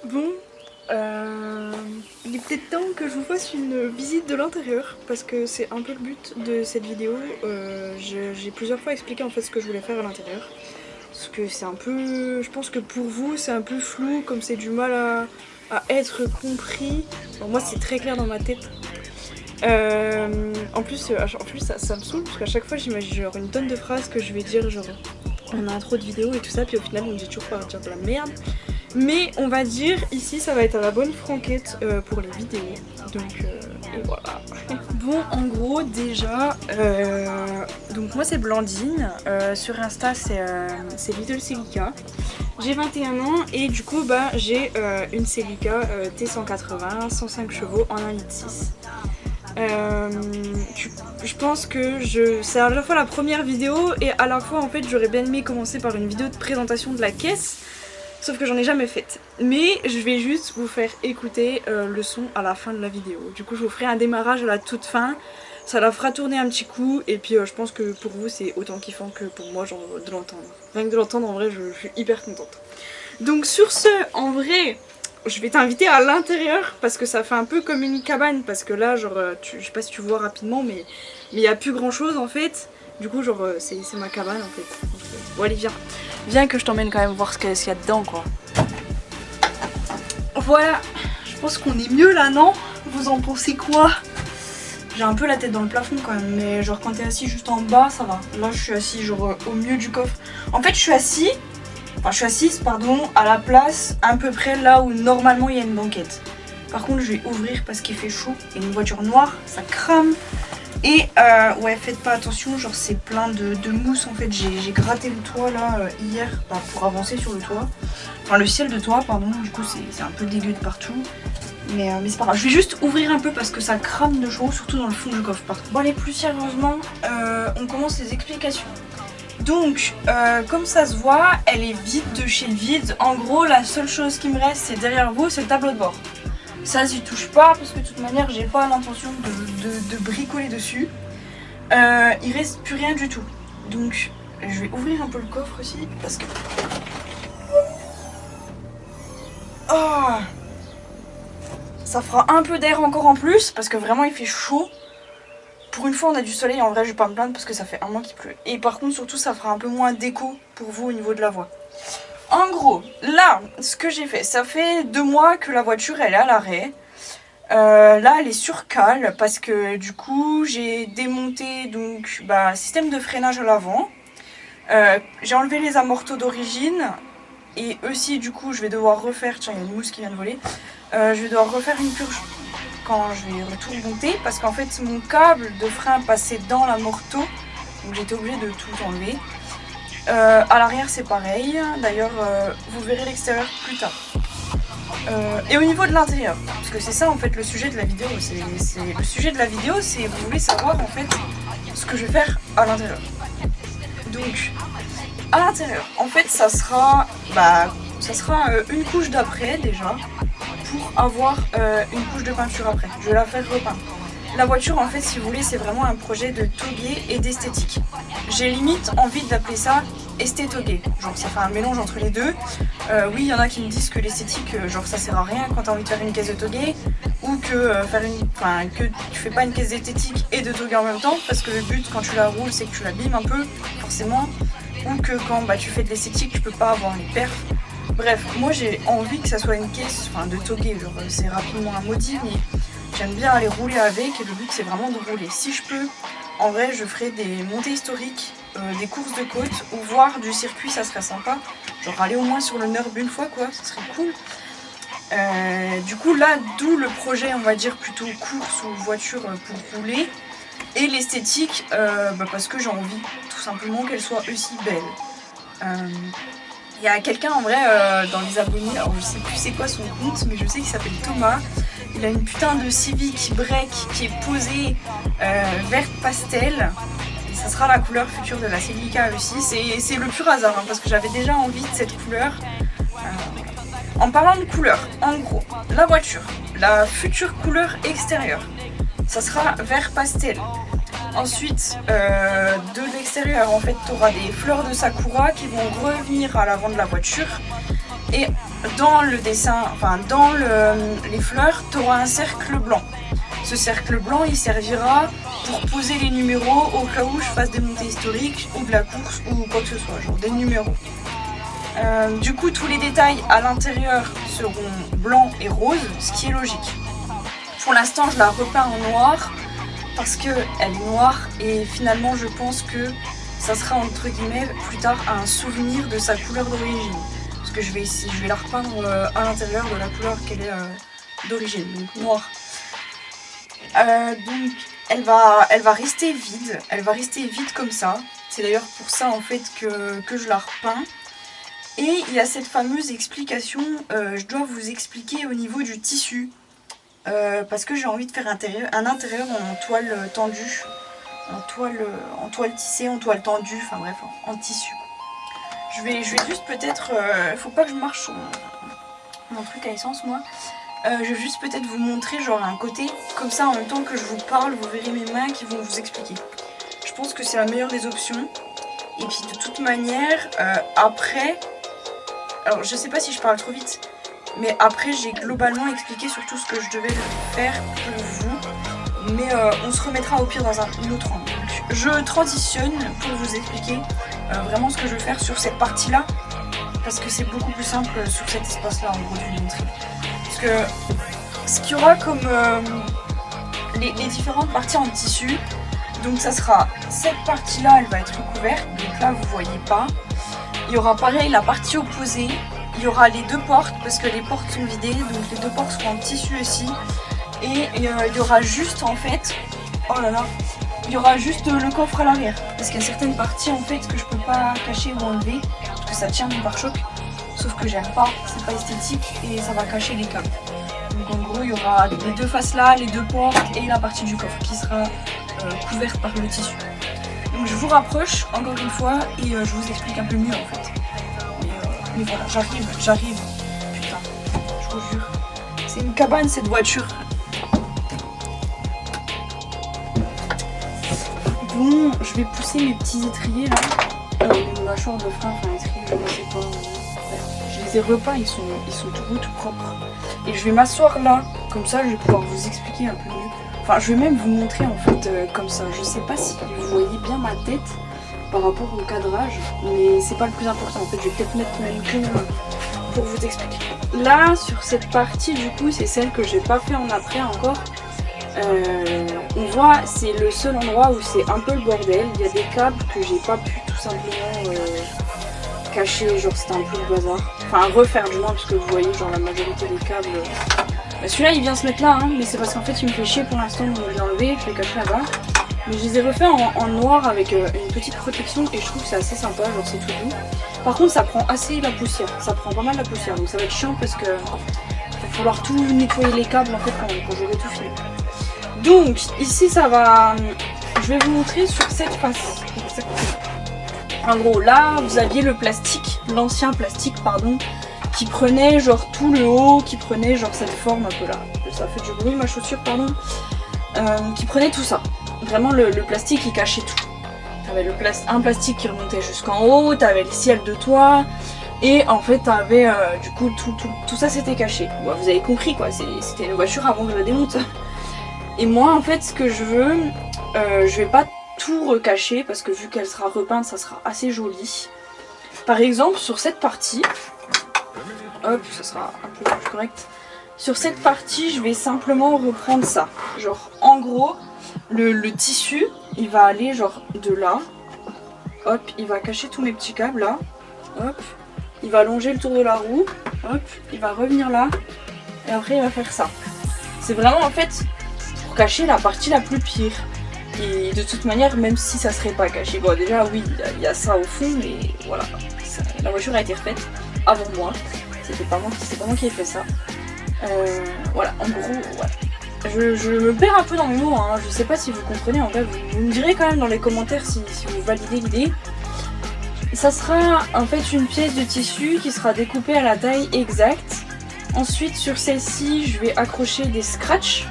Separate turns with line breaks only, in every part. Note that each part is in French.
Bon, il est peut-être temps que je vous fasse une visite de l'intérieur parce que c'est un peu le but de cette vidéo. J'ai plusieurs fois expliqué en fait ce que je voulais faire à l'intérieur. Parce que c'est un peu... Je pense que pour vous c'est un peu flou, comme c'est du mal à être compris. Bon, moi c'est très clair dans ma tête. En plus ça me saoule parce qu'à chaque fois j'imagine genre une tonne de phrases que je vais dire genre en intro de vidéo et tout ça, puis au final on me dit toujours pas dire de la merde. Mais on va dire ici ça va être à la bonne franquette pour les vidéos. Donc et voilà. Bon, en gros déjà, donc moi c'est Blandine, sur Insta c'est Little Celica. J'ai 21 ans et du coup bah j'ai une Celica T180, 105 chevaux en 1,6 litre. Je pense que c'est à la fois la première vidéo et à la fois en fait j'aurais bien aimé commencer par une vidéo de présentation de la caisse. Sauf que j'en ai jamais faite. Mais je vais juste vous faire écouter le son à la fin de la vidéo. Du coup je vous ferai un démarrage à la toute fin. Ça la fera tourner un petit coup. Et puis je pense que pour vous c'est autant kiffant que pour moi genre de l'entendre. Rien que de l'entendre en vrai je suis hyper contente. Donc sur ce, en vrai, je vais t'inviter à l'intérieur. Parce que ça fait un peu comme une cabane. Parce que là genre, je sais pas si tu vois rapidement mais il n'y a plus grand chose en fait. Du coup genre c'est ma cabane en fait. Bon allez viens. Viens que je t'emmène quand même voir ce qu'il y a dedans quoi. Voilà, je pense qu'on est mieux là, non? Vous en pensez quoi? J'ai un peu la tête dans le plafond quand même, mais genre quand t'es assis juste en bas ça va. Là je suis assis genre au milieu du coffre. En fait je suis assise pardon, à la place à peu près là où normalement il y a une banquette. Par contre je vais ouvrir parce qu'il fait chaud et une voiture noire ça crame. Et ouais, faites pas attention, genre c'est plein de mousse en fait. J'ai gratté le toit là hier pour avancer sur le toit. Enfin le ciel de toit pardon, du coup c'est un peu dégueu de partout. Mais c'est pas grave, je vais juste ouvrir un peu parce que ça crame de chaud, surtout dans le fond du coffre par contre. Bon allez, plus sérieusement, on commence les explications. Donc comme ça se voit, elle est vide de chez vide. En gros la seule chose qui me reste c'est derrière vous, c'est le tableau de bord. Ça j'y touche pas parce que de toute manière j'ai pas l'intention de bricoler dessus. Il reste plus rien du tout. Donc je vais ouvrir un peu le coffre aussi parce que... Oh, ça fera un peu d'air encore en plus parce que vraiment il fait chaud. Pour une fois on a du soleil, en vrai je vais pas me plaindre parce que ça fait un mois qu'il pleut. Et par contre surtout ça fera un peu moins d'écho pour vous au niveau de la voix. En gros, là, ce que j'ai fait, ça fait 2 mois que la voiture elle est à l'arrêt. Là elle est sur cale parce que du coup j'ai démonté donc système de freinage à l'avant. J'ai enlevé les amortos d'origine et aussi du coup je vais devoir refaire, tiens il y a une mousse qui vient de voler. Je vais devoir refaire une purge quand je vais tout monter parce qu'en fait mon câble de frein passait dans l'amorto, donc j'étais obligée de tout enlever. À l'arrière c'est pareil, d'ailleurs vous verrez l'extérieur plus tard. Et au niveau de l'intérieur, parce que c'est ça en fait le sujet de la vidéo, le sujet de la vidéo c'est vous voulez savoir en fait ce que je vais faire à l'intérieur. Donc à l'intérieur en fait ça sera une couche d'après déjà pour avoir une couche de peinture après. Je vais la faire repeindre. La voiture en fait si vous voulez c'est vraiment un projet de togué et d'esthétique. J'ai limite envie d'appeler ça estétogué, genre ça fait un mélange entre les deux. Oui il y en a qui me disent que l'esthétique genre ça sert à rien quand t'as envie de faire une caisse de togué ou que que tu fais pas une caisse d'esthétique et de togué en même temps parce que le but quand tu la roules c'est que tu l'abîmes un peu forcément ou que quand tu fais de l'esthétique tu peux pas avoir les perfs. Bref, moi j'ai envie que ça soit une caisse de togué, genre c'est rapidement un maudit mais j'aime bien aller rouler avec et le but c'est vraiment de rouler. Si je peux, en vrai je ferai des montées historiques, des courses de côte ou voir du circuit, ça serait sympa. Genre aller au moins sur le NURB une fois quoi, ça serait cool. Du coup là, d'où le projet on va dire plutôt course ou voiture pour rouler. Et l'esthétique, parce que j'ai envie tout simplement qu'elle soit aussi belle. Il y a quelqu'un en vrai dans les abonnés, alors je sais plus c'est quoi son compte mais je sais qu'il s'appelle Thomas. Il a une putain de Civic break qui est posée verte pastel. Et ça sera la couleur future de la Celica aussi. C'est le pur hasard parce que j'avais déjà envie de cette couleur. En parlant de couleur, en gros, la voiture, la future couleur extérieure, ça sera vert pastel. Ensuite, de l'extérieur, en fait, tu auras des fleurs de sakura qui vont revenir à l'avant de la voiture. Et dans le dessin, enfin dans les fleurs, tu auras un cercle blanc. Ce cercle blanc, il servira pour poser les numéros au cas où je fasse des montées historiques ou de la course ou quoi que ce soit, genre des numéros. Du coup, tous les détails à l'intérieur seront blancs et roses, ce qui est logique. Pour l'instant, je la repeins en noir parce qu'elle est noire et finalement, je pense que ça sera entre guillemets plus tard un souvenir de sa couleur d'origine. Parce que je vais la repeindre à l'intérieur de la couleur qu'elle est d'origine, donc noire. Donc elle va rester vide, comme ça. C'est d'ailleurs pour ça en fait que je la repeins. Et il y a cette fameuse explication, je dois vous expliquer au niveau du tissu. Parce que j'ai envie de faire un intérieur en toile tendue, en toile tissée, en toile tendue, enfin bref, en tissu. Je vais juste peut-être, faut pas que je marche sur mon truc à essence moi. Je vais juste peut-être vous montrer genre un côté, comme ça en même temps que je vous parle, vous verrez mes mains qui vont vous expliquer. Je pense que c'est la meilleure des options. Et puis de toute manière, après, alors je sais pas si je parle trop vite, mais après j'ai globalement expliqué sur tout ce que je devais faire pour vous. Mais on se remettra au pire dans un autre angle. Donc je transitionne pour vous expliquer vraiment ce que je veux faire sur cette partie-là. Parce que c'est beaucoup plus simple sur cet espace-là en gros de vous montrer. Parce que ce qu'il y aura comme les différentes parties en tissu, donc ça sera cette partie-là, elle va être recouverte, donc là vous voyez pas. Il y aura pareil la partie opposée, il y aura les deux portes parce que les portes sont vidées, donc les deux portes seront en tissu aussi. Et il y aura juste en fait, oh là là, il y aura juste le coffre à l'arrière. Parce qu'il y a certaines parties en fait que je peux pas cacher ou enlever, parce que ça tient mon pare-choc. Sauf que j'aime pas, c'est pas esthétique et ça va cacher les câbles. Donc en gros il y aura les deux faces là, les deux portes et la partie du coffre qui sera couverte par le tissu. Donc je vous rapproche encore une fois et je vous explique un peu mieux en fait. Mais voilà, j'arrive. Putain, je vous jure. C'est une cabane cette voiture. Bon, je vais pousser mes petits étriers là. Les mâchoires de frein, enfin étriers, je ne sais pas. Je les ai repeints, ils sont tout beaux, tout propres. Et je vais m'asseoir là, comme ça je vais pouvoir vous expliquer un peu mieux. Enfin, je vais même vous montrer en fait comme ça. Je sais pas si vous voyez bien ma tête par rapport au cadrage, mais c'est pas le plus important. En fait, je vais peut-être mettre même que pour vous expliquer. Là, sur cette partie, du coup, c'est celle que j'ai pas fait en après encore. On voit, c'est le seul endroit où c'est un peu le bordel. Il y a des câbles que j'ai pas pu tout simplement cacher, genre c'était un peu le bazar. Enfin, refaire du moins, parce que vous voyez, genre la majorité des câbles. Celui-là, il vient se mettre là, hein, mais c'est parce qu'en fait, il me fait chier pour l'instant, donc je l'ai enlevé, je l'ai caché là-bas. Mais je les ai refaits en noir avec une petite protection et je trouve que c'est assez sympa, genre c'est tout doux. Par contre, ça prend assez la poussière, ça prend pas mal la poussière, donc ça va être chiant parce que il va falloir tout nettoyer les câbles en fait quand j'aurai tout fini. Donc ici ça va, je vais vous montrer sur cette face. En gros là vous aviez le plastique, l'ancien plastique pardon, qui prenait genre tout le haut, qui prenait genre cette forme un peu là. Ça fait du bruit ma chaussure pardon. Qui prenait tout ça. Vraiment le plastique qui cachait tout. T'avais un plastique qui remontait jusqu'en haut, t'avais le ciel de toit. Et en fait t'avais du coup tout ça c'était caché. Bon, vous avez compris quoi, c'était une voiture avant que je la démonte. Et moi en fait ce que je veux, je vais pas tout recacher parce que vu qu'elle sera repeinte ça sera assez joli. Par exemple sur cette partie, hop ça sera un peu plus correct. Sur cette partie je vais simplement reprendre ça. Genre en gros le tissu il va aller genre de là, hop il va cacher tous mes petits câbles là, hop il va allonger le tour de la roue, hop il va revenir là et après il va faire ça. C'est vraiment en fait pour cacher la partie la plus pire. Et de toute manière, même si ça serait pas caché, bon déjà oui, il y a ça au fond, mais voilà, la voiture a été refaite avant moi, c'est pas moi qui ai fait ça. Voilà, en gros, voilà. Je me perds un peu dans mes mots, hein. Je sais pas si vous comprenez, en fait, vous me direz quand même dans les commentaires si vous validez l'idée. Ça sera en fait une pièce de tissu qui sera découpée à la taille exacte. Ensuite, sur celle-ci, je vais accrocher des scratchs.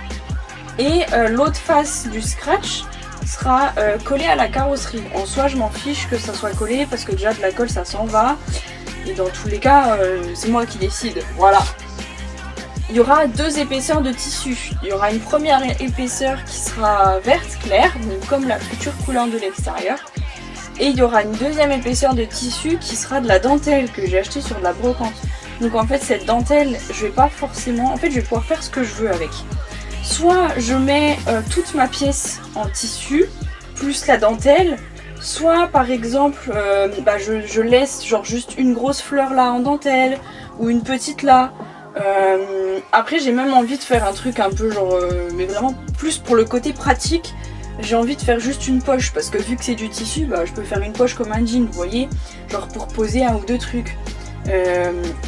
Et l'autre face du scratch sera collée à la carrosserie. En soi je m'en fiche que ça soit collé parce que déjà de la colle ça s'en va. Et dans tous les cas, c'est moi qui décide, voilà. Il y aura 2 épaisseurs de tissu. Il y aura une première épaisseur qui sera verte claire, donc comme la future couleur de l'extérieur. Et il y aura une deuxième épaisseur de tissu qui sera de la dentelle que j'ai acheté sur de la brocante. Donc en fait cette dentelle, je vais pas forcément... En fait je vais pouvoir faire ce que je veux avec. Soit je mets toute ma pièce en tissu, plus la dentelle. Soit par exemple, je laisse genre juste une grosse fleur là en dentelle, ou une petite là. Après j'ai même envie de faire un truc un peu genre mais vraiment plus pour le côté pratique. J'ai envie de faire juste une poche parce que vu que c'est du tissu, je peux faire une poche comme un jean, vous voyez, genre pour poser 1 ou 2 trucs.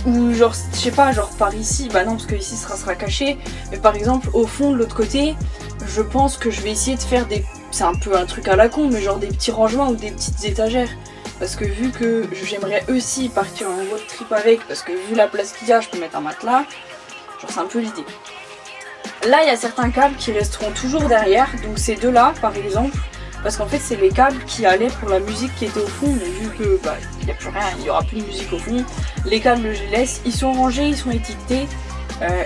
Ou genre je sais pas, genre par ici, non parce que ici ça sera caché, mais par exemple au fond de l'autre côté, je pense que je vais essayer de faire des, c'est un peu un truc à la con, mais genre des petits rangements ou des petites étagères. Parce que vu que j'aimerais aussi partir en road trip avec, parce que vu la place qu'il y a, je peux mettre un matelas, genre c'est un peu l'idée. Là il y a certains câbles qui resteront toujours derrière, donc ces deux là par exemple, parce qu'en fait c'est les câbles qui allaient pour la musique qui était au fond, mais vu que il n'y a plus rien, il n'y aura plus de musique au fond, les câbles je les laisse, ils sont rangés, ils sont étiquetés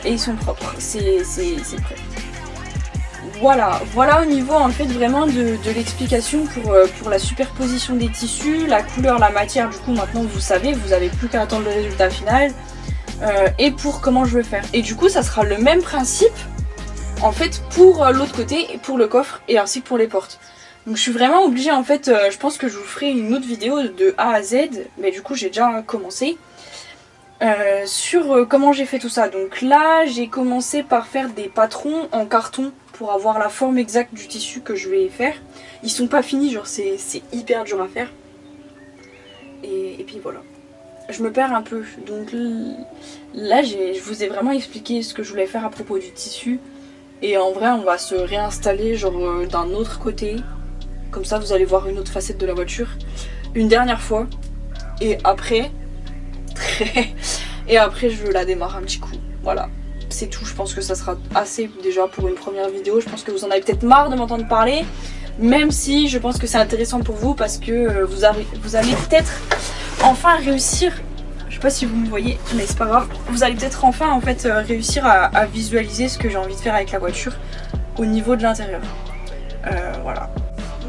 et ils sont propres, c'est prêt. Voilà au niveau en fait vraiment de l'explication pour la superposition des tissus, la couleur, la matière, du coup maintenant vous savez, vous avez plus qu'à attendre le résultat final et pour comment je veux faire. Et du coup ça sera le même principe en fait pour l'autre côté, pour le coffre et ainsi que pour les portes. Donc je suis vraiment obligée en fait, je pense que je vous ferai une autre vidéo de A à Z, mais du coup j'ai déjà commencé. Sur comment j'ai fait tout ça. Donc là j'ai commencé par faire des patrons en carton pour avoir la forme exacte du tissu que je vais faire. Ils sont pas finis, genre c'est hyper dur à faire. Et puis voilà. Je me perds un peu. Donc là je vous ai vraiment expliqué ce que je voulais faire à propos du tissu. Et en vrai on va se réinstaller genre d'un autre côté. Comme ça vous allez voir une autre facette de la voiture. Une dernière fois. Et après... et après je la démarre un petit coup, voilà, c'est tout. Je pense que ça sera assez déjà pour une première vidéo. Je pense que vous en avez peut-être marre de m'entendre parler, même si je pense que c'est intéressant pour vous parce que vous allez peut-être enfin réussir, je sais pas si vous me voyez mais c'est pas grave, vous allez peut-être enfin en fait réussir à visualiser ce que j'ai envie de faire avec la voiture au niveau de l'intérieur. Voilà.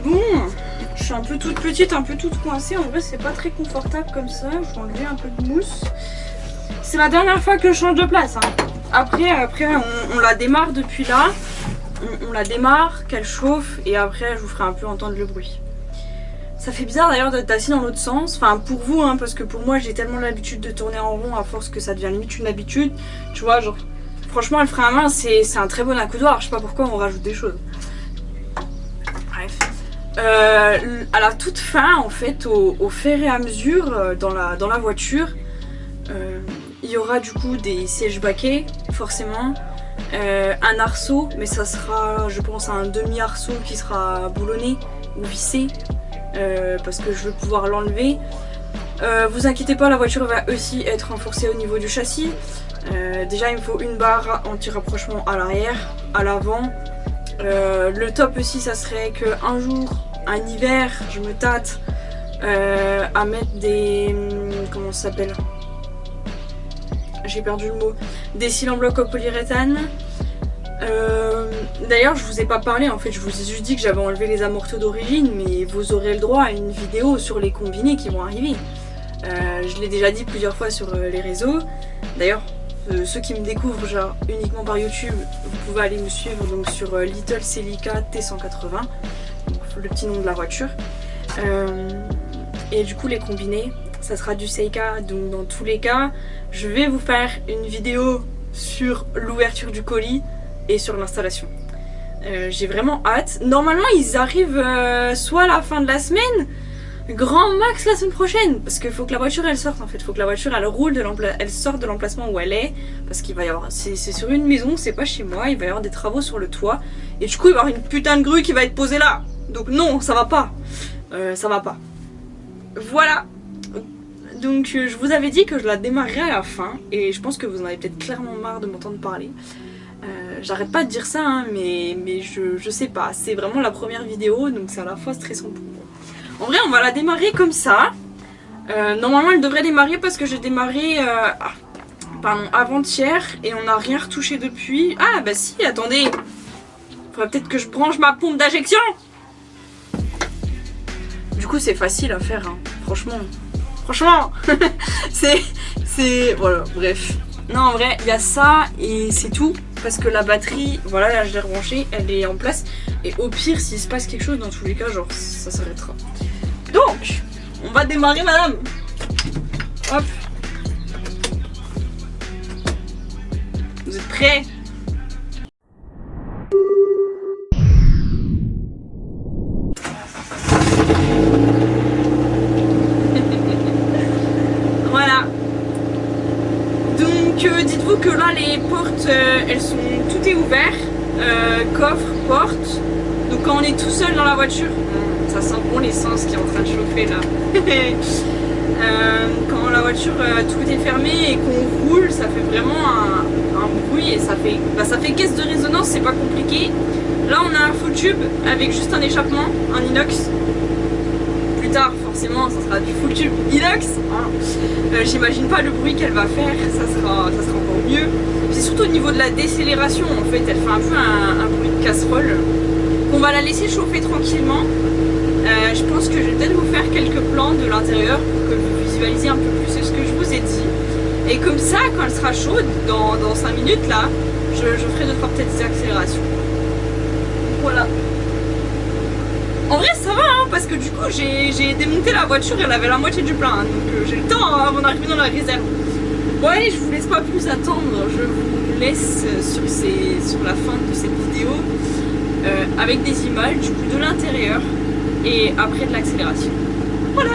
Bon, je suis un peu toute petite, un peu toute coincée. En vrai, c'est pas très confortable comme ça. Je vais enlever un peu de mousse. C'est la dernière fois que je change de place. Hein. Après on la démarre depuis là. On la démarre, qu'elle chauffe. Et après, je vous ferai un peu entendre le bruit. Ça fait bizarre d'ailleurs d'être assis dans l'autre sens. Enfin, pour vous, hein, parce que pour moi, j'ai tellement l'habitude de tourner en rond à force que ça devient limite une habitude. Tu vois, genre, franchement, le frein à main, c'est un très bon accoudoir. Je sais pas pourquoi on rajoute des choses. Bref. À la toute fin en fait au fur et à mesure dans la voiture il y aura du coup des sièges baquets forcément, un arceau mais ça sera je pense un demi-arceau qui sera boulonné ou vissé parce que je veux pouvoir l'enlever. Vous inquiétez pas, la voiture va aussi être renforcée au niveau du châssis. Déjà il me faut une barre anti-rapprochement à l'arrière, à l'avant. Le top aussi ça serait qu'un jour, un hiver, je me tâte à mettre des... comment ça s'appelle? J'ai perdu le mot. Des cils en bloc au polyuréthane. D'ailleurs je vous ai pas parlé en fait, je vous ai juste dit que j'avais enlevé les amortisseurs d'origine, mais vous aurez le droit à une vidéo sur les combinés qui vont arriver. Je l'ai déjà dit plusieurs fois sur les réseaux. D'ailleurs ceux qui me découvrent genre uniquement par YouTube, vous pouvez aller me suivre donc sur Little Celica T180, le petit nom de la voiture. Et du coup les combinés, ça sera du Seika, donc dans tous les cas, je vais vous faire une vidéo sur l'ouverture du colis et sur l'installation. J'ai vraiment hâte. Normalement ils arrivent soit à la fin de la semaine, grand max la semaine prochaine, parce qu'il faut que la voiture elle sorte en fait, il faut que la voiture elle roule elle sorte de l'emplacement où elle est, parce qu'il va y avoir, c'est sur une maison, c'est pas chez moi, il va y avoir des travaux sur le toit, et du coup il va y avoir une putain de grue qui va être posée là, donc non ça va pas, ça va pas. Voilà, donc je vous avais dit que je la démarrerai à la fin, et je pense que vous en avez peut-être clairement marre de m'entendre parler. J'arrête pas de dire ça hein, mais je sais pas, c'est vraiment la première vidéo donc c'est à la fois stressant pour moi. En vrai on va la démarrer comme ça, Normalement elle devrait démarrer parce que j'ai démarré avant-hier et on n'a rien retouché depuis. Ah bah si, attendez, faudrait peut-être que je branche ma pompe d'injection. Du coup c'est facile à faire hein. Franchement c'est voilà, bref. Non en vrai il y a ça et c'est tout. Parce que la batterie, voilà là je l'ai rebranchée, elle est en place. Et au pire s'il se passe quelque chose dans tous les cas genre ça s'arrêtera. Donc on va démarrer madame. Hop. Vous êtes prêts? Voilà. Donc dites-vous que là les portes elles sont, tout est ouvert, coffre, porte. Donc quand on est tout seul dans la voiture, ça sent bon l'essence qui est en train de chauffer là. Quand la voiture tout est fermé et qu'on roule, ça fait vraiment un bruit et ça fait caisse de résonance, c'est pas compliqué. Là on a un faux tube avec juste un échappement, un inox. Plus tard forcément ça sera du full tube inox hein. J'imagine pas le bruit qu'elle va faire, ça sera encore mieux. C'est surtout au niveau de la décélération en fait, elle fait un peu un bruit de casserole. On va la laisser chauffer tranquillement. Je pense que je vais peut-être vous faire quelques plans de l'intérieur pour que vous visualisiez un peu plus ce que je vous ai dit. Et comme ça, quand elle sera chaude, dans 5 minutes là, je ferai 2-3 petites accélérations. Voilà. En vrai ça va hein, parce que du coup j'ai démonté la voiture et elle avait la moitié du plein. Hein, donc j'ai le temps hein, avant d'arriver dans la réserve. Bon allez, je vous laisse pas plus attendre, je vous laisse sur la fin de cette vidéo avec des images du coup de l'intérieur et après de l'accélération. Voilà.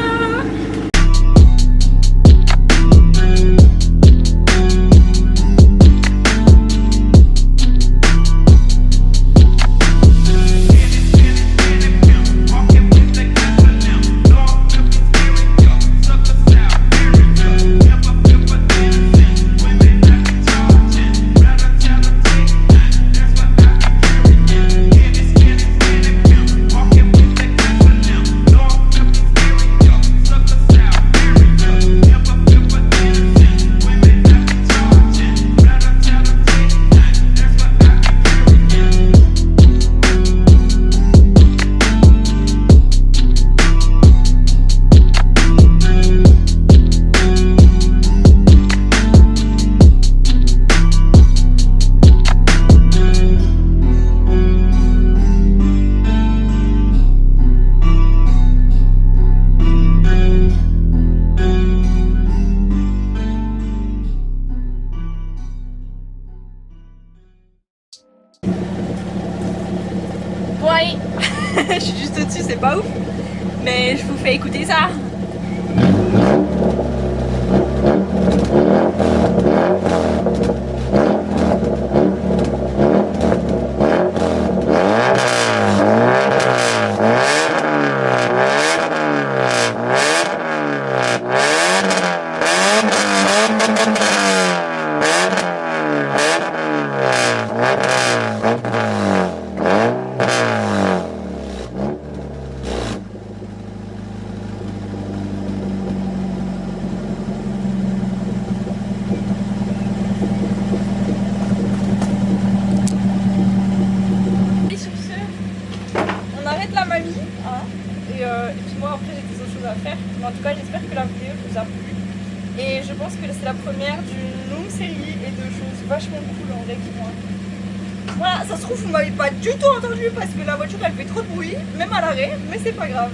Ouais, je suis juste au-dessus, c'est pas ouf, mais je vous fais écouter ça. Et puis moi après j'ai des autres choses à faire. Mais en tout cas j'espère que la vidéo vous a plu. Et je pense que c'est la première d'une longue série et de choses vachement cool en vrai qui vont arriver. Voilà, ça se trouve vous m'avez pas du tout entendu parce que la voiture elle fait trop de bruit, même à l'arrêt, mais c'est pas grave.